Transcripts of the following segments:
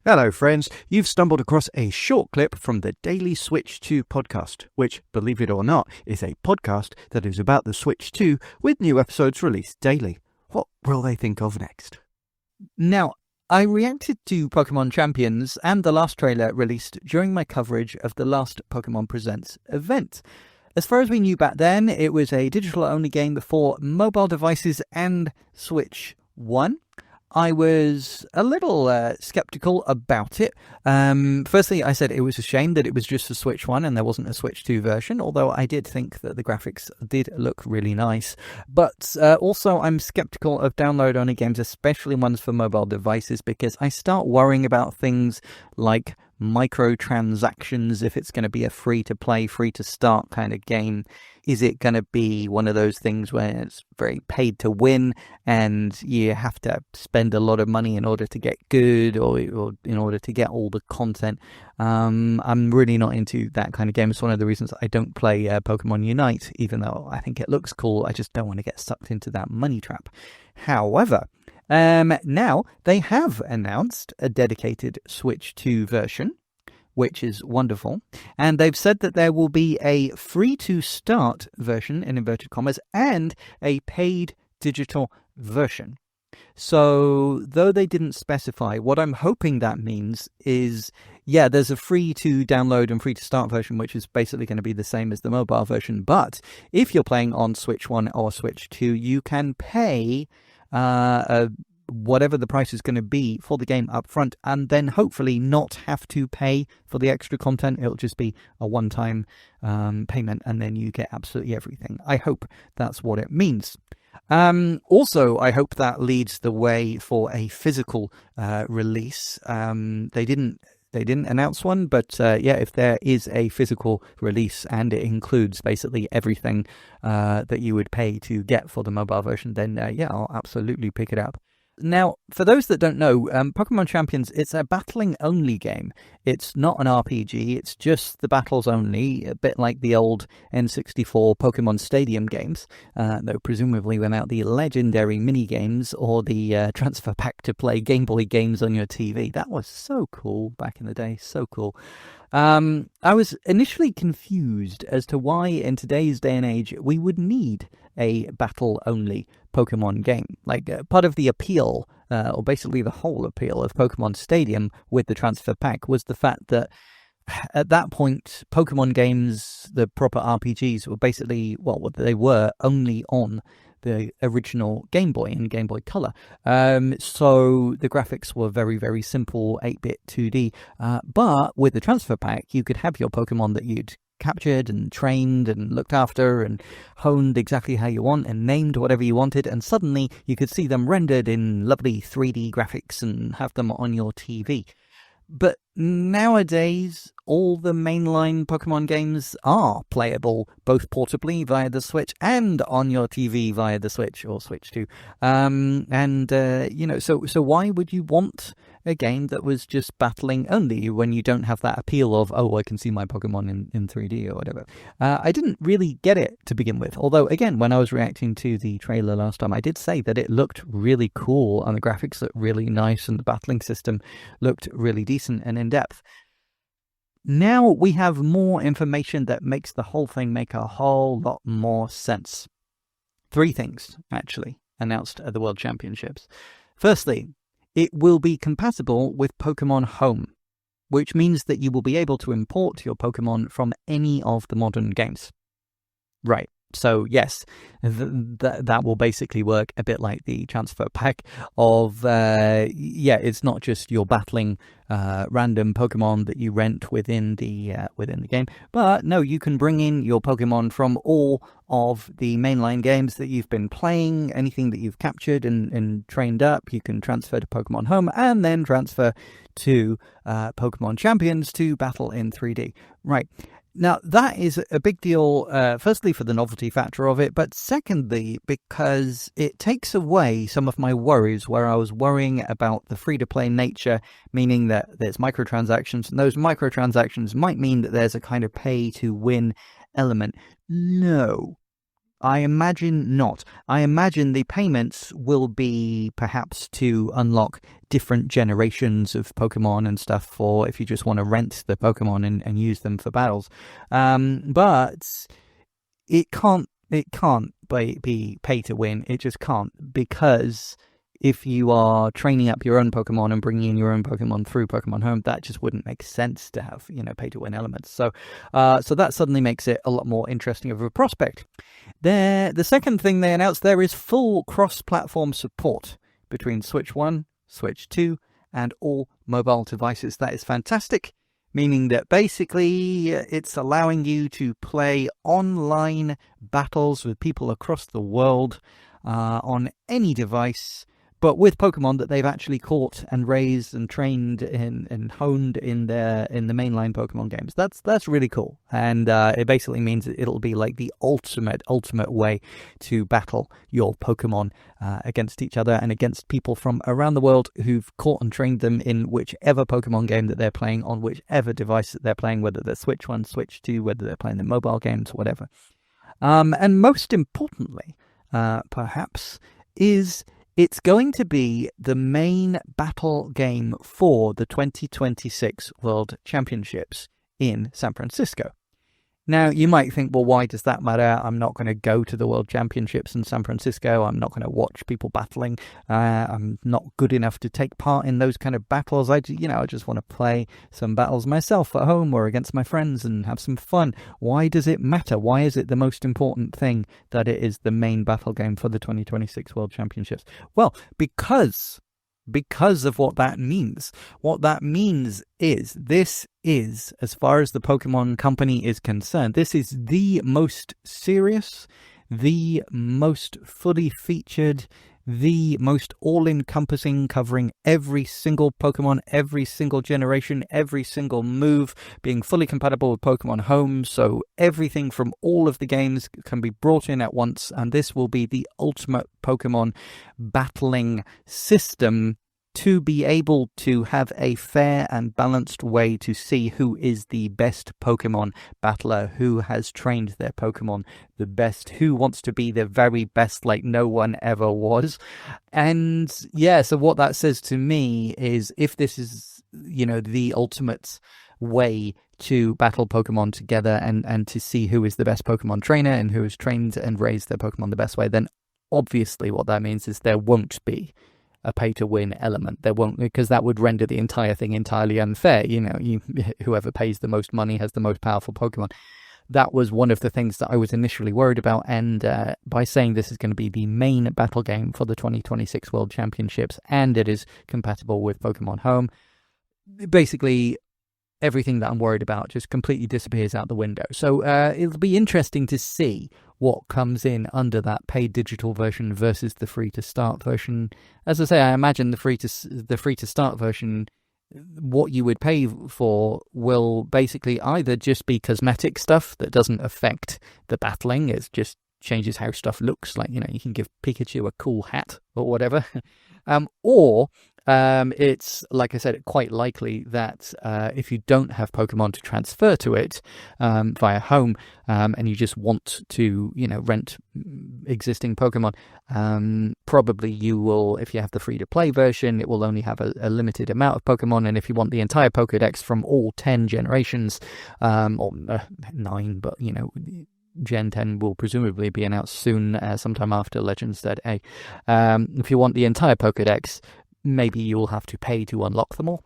Hello, friends. You've stumbled across a short clip from the Daily Switch 2 podcast, which, believe it or not, is a podcast that is about the Switch 2 with new episodes released daily. What will they think of next? Now, I reacted to Pokémon Champions and the last trailer released during my coverage of the last Pokémon Presents event. As far as we knew back then, it was a digital-only game for mobile devices and Switch 1. I was a little skeptical about it. Firstly, I said it was a shame that it was just a Switch 1 and there wasn't a Switch 2 version, although I did think that the graphics did look really nice. But also, I'm skeptical of download-only games, especially ones for mobile devices, because I start worrying about things like microtransactions. If it's going to be a free-to-play, free-to-start kind of game, is it going to be one of those things where it's very paid to win and you have to spend a lot of money in order to get good or in order to get all the content? I'm really not into that kind of game. It's one of the reasons I don't play Pokemon Unite, even though I think it looks cool. I just don't want to get sucked into that money trap. However, now they have announced a dedicated Switch 2 version, which is wonderful. And they've said that there will be a free-to-start version, in inverted commas, and a paid digital version. So, though they didn't specify, what I'm hoping that means is, yeah, there's a free-to-download and free-to-start version, which is basically going to be the same as the mobile version. But if you're playing on Switch 1 or Switch 2, you can pay whatever the price is going to be for the game up front, and then hopefully not have to pay for the extra content. It'll just be a one-time payment, and then you get absolutely everything. I hope that's what it means. Also, I hope that leads the way for a physical release. They didn't announce one, but yeah, if there is a physical release and it includes basically everything that you would pay to get for the mobile version, then yeah, I'll absolutely pick it up. Now, for those that don't know, Pokemon Champions, it's a battling-only game. It's not an RPG, it's just the battles only, a bit like the old N64 Pokemon Stadium games, though presumably without the legendary mini-games or the transfer pack to play Game Boy games on your TV. That was so cool back in the day, so cool. I was initially confused as to why in today's day and age we would need a battle-only Pokemon game. Like, part of the appeal, or basically the whole appeal of Pokemon Stadium with the transfer pack was the fact that at that point, Pokemon games, the proper RPGs, were basically, well, they were only on the original Game Boy and Game Boy Color. So the graphics were very, very simple, 8-bit 2D. But with the transfer pack, you could have your Pokemon that you'd captured and trained and looked after and honed exactly how you want and named whatever you wanted, and suddenly you could see them rendered in lovely 3D graphics and have them on your TV. But nowadays, all the mainline Pokemon games are playable both portably via the Switch and on your TV via the Switch or Switch 2. You know, so why would you want a game that was just battling only when you don't have that appeal of, oh, I can see my Pokemon in 3D or whatever? I didn't really get it to begin with. Although, again, when I was reacting to the trailer last time, I did say that it looked really cool and the graphics looked really nice and the battling system looked really decent and in-depth. Now we have more information that makes the whole thing make a whole lot more sense. 3 things, actually, announced at the World Championships. Firstly, it will be compatible with Pokemon Home, which means that you will be able to import your Pokemon from any of the modern games. Right. So yes, that will basically work a bit like the transfer pack of, it's not just you're battling random Pokemon that you rent within the game, but no, you can bring in your Pokemon from all of the mainline games that you've been playing, anything that you've captured and trained up, you can transfer to Pokemon Home and then transfer to Pokemon Champions to battle in 3D. Right. Now, that is a big deal, firstly, for the novelty factor of it, but secondly, because it takes away some of my worries where I was worrying about the free-to-play nature, meaning that there's microtransactions, and those microtransactions might mean that there's a kind of pay-to-win element. No. I imagine not. I imagine the payments will be perhaps to unlock different generations of Pokemon and stuff for if you just want to rent the Pokemon and use them for battles. But it can't be pay to win. It just can't, because if you are training up your own Pokemon and bringing in your own Pokemon through Pokemon Home, that just wouldn't make sense to have, pay to win elements. So that suddenly makes it a lot more interesting of a prospect. The second thing they announced there is full cross-platform support between Switch 1, Switch 2, and all mobile devices. That is fantastic, meaning that basically it's allowing you to play online battles with people across the world on any device, but with Pokemon that they've actually caught and raised and trained and honed in the mainline Pokemon games. That's really cool, and it basically means it'll be like the ultimate way to battle your Pokemon against each other and against people from around the world who've caught and trained them in whichever Pokemon game that they're playing on whichever device that they're playing, whether they're Switch 1, Switch 2, whether they're playing the mobile games, whatever. And most importantly, perhaps, is it's going to be the main battle game for the 2026 World Championships in San Francisco. Now, you might think, well, why does that matter? I'm not going to go to the World Championships in San Francisco. I'm not going to watch people battling. I'm not good enough to take part in those kind of battles. I just want to play some battles myself at home or against my friends and have some fun. Why does it matter? Why is it the most important thing that it is the main battle game for the 2026 World Championships? Well, because of what that means. What that means is this is, as far as the Pokemon Company is concerned, this is the most serious, the most fully featured, the most all-encompassing, covering every single Pokemon, every single generation, every single move, being fully compatible with Pokemon Home, so everything from all of the games can be brought in at once, and this will be the ultimate Pokemon battling system to be able to have a fair and balanced way to see who is the best Pokemon battler, who has trained their Pokemon the best, who wants to be the very best like no one ever was. And yeah, so what that says to me is, if this is, the ultimate way to battle Pokemon together and to see who is the best Pokemon trainer and who has trained and raised their Pokemon the best way, then obviously what that means is there won't be a pay-to-win element. There won't, because that would render the entire thing entirely unfair. Whoever pays the most money has the most powerful Pokemon. That was one of the things that I was initially worried about, and by saying this is going to be the main battle game for the 2026 World Championships, and it is compatible with Pokemon Home, basically everything that I'm worried about just completely disappears out the window. So it'll be interesting to see what comes in under that paid digital version versus the free to start version. As I say, I imagine the free to start version, what you would pay for will basically either just be cosmetic stuff that doesn't affect the battling. It just changes how stuff looks. Like, you can give Pikachu a cool hat or whatever. Or it's, like I said, quite likely that if you don't have Pokemon to transfer to it via Home, and you just want to, rent existing Pokemon, probably you will, if you have the free-to-play version, it will only have a limited amount of Pokemon, and if you want the entire Pokédex from all 10 generations, or 9, but, Gen 10 will presumably be announced soon, sometime after Legends Dead A. If you want the entire Pokédex, maybe you'll have to pay to unlock them all,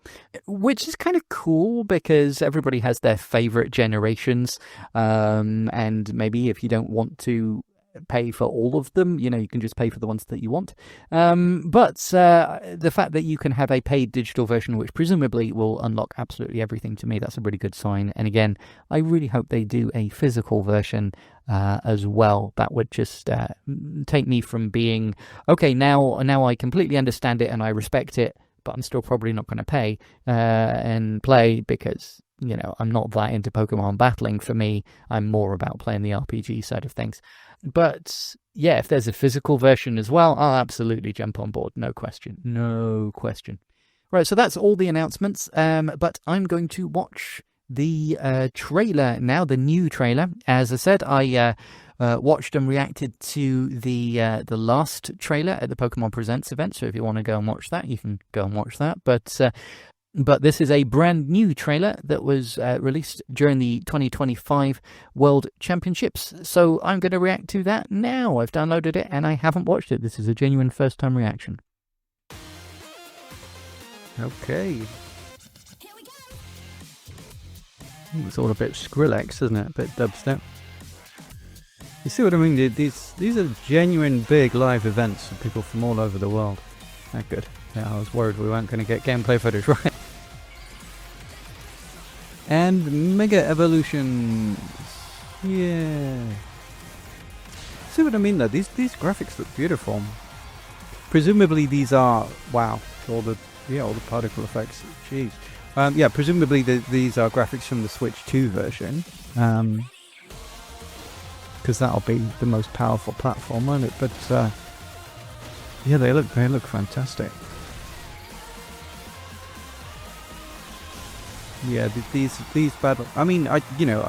which is kind of cool because everybody has their favorite generations, and maybe if you don't want to pay for all of them, you can just pay for the ones that you want. But the fact that you can have a paid digital version, which presumably will unlock absolutely everything, to me, that's a really good sign. And again, I really hope they do a physical version as well. That would just take me from being, okay, now I completely understand it and I respect it, but I'm still probably not going to pay and play because, I'm not that into Pokemon battling. For me, I'm more about playing the RPG side of things. But yeah, if there's a physical version as well, I'll absolutely jump on board. No question. Right, so that's all the announcements. But I'm going to watch the trailer now, the new trailer. As I said, I watched and reacted to the last trailer at the Pokemon Presents event. So if you want to go and watch that, you can go and watch that. But this is a brand new trailer that was released during the 2025 World Championships. So I'm going to react to that now. I've downloaded it and I haven't watched it. This is a genuine first-time reaction. Okay. It's all a bit Skrillex, isn't it? A bit dubstep. You see what I mean? These are genuine big live events for people from all over the world. That's good. Yeah, I was worried we weren't going to get gameplay footage right. And Mega Evolutions. Yeah. See what I mean though? These graphics look beautiful. Presumably these are all the particle effects. Jeez. Yeah, presumably these are graphics from the Switch 2 version. Because that'll be the most powerful platform, won't it? But yeah, they look fantastic. Yeah, these battles. I mean, I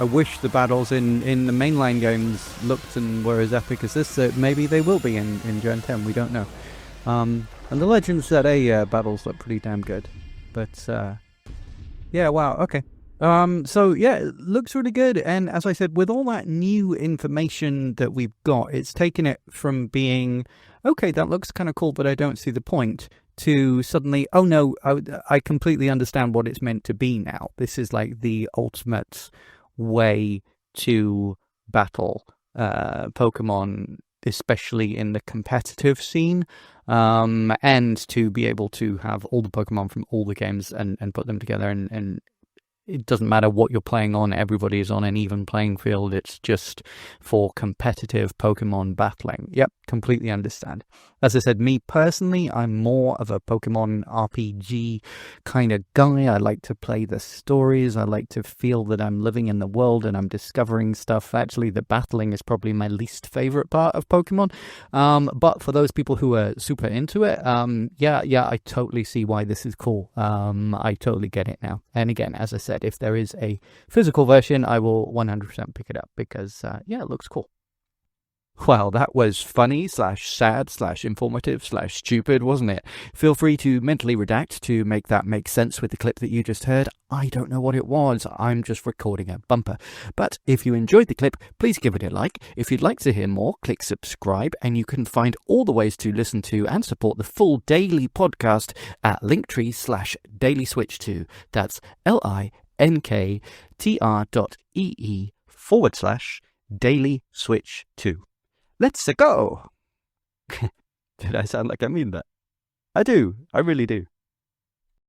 wish the battles in the mainline games looked and were as epic as this. So maybe they will be in Gen 10. We don't know. And the Legends ZA battles look pretty damn good. But yeah, wow. Okay. So yeah, it looks really good. And as I said, with all that new information that we've got, it's taken it from being okay, that looks kind of cool, but I don't see the point, to suddenly, oh no, I completely understand what it's meant to be now. This is like the ultimate way to battle Pokemon, especially in the competitive scene, and to be able to have all the Pokemon from all the games and put them together, and it doesn't matter what you're playing on, everybody is on an even playing field. It's just for competitive Pokemon battling. Yep, completely understand. As I said, me personally, I'm more of a Pokemon RPG kind of guy. I like to play the stories. I like to feel that I'm living in the world and I'm discovering stuff. Actually, the battling is probably my least favorite part of Pokemon. But for those people who are super into it, yeah, I totally see why this is cool. I totally get it now. And again, as I said, if there is a physical version, I will 100% pick it up because, yeah, it looks cool. Well, that was funny / sad / informative / stupid, wasn't it? Feel free to mentally redact to make that make sense with the clip that you just heard. I don't know what it was. I'm just recording a bumper. But if you enjoyed the clip, please give it a like. If you'd like to hear more, click subscribe, and you can find all the ways to listen to and support the full daily podcast at linktree/dailyswitch2. That's linktr.ee/dailyswitch2. Let's go! Did I sound like I mean that? I do. I really do.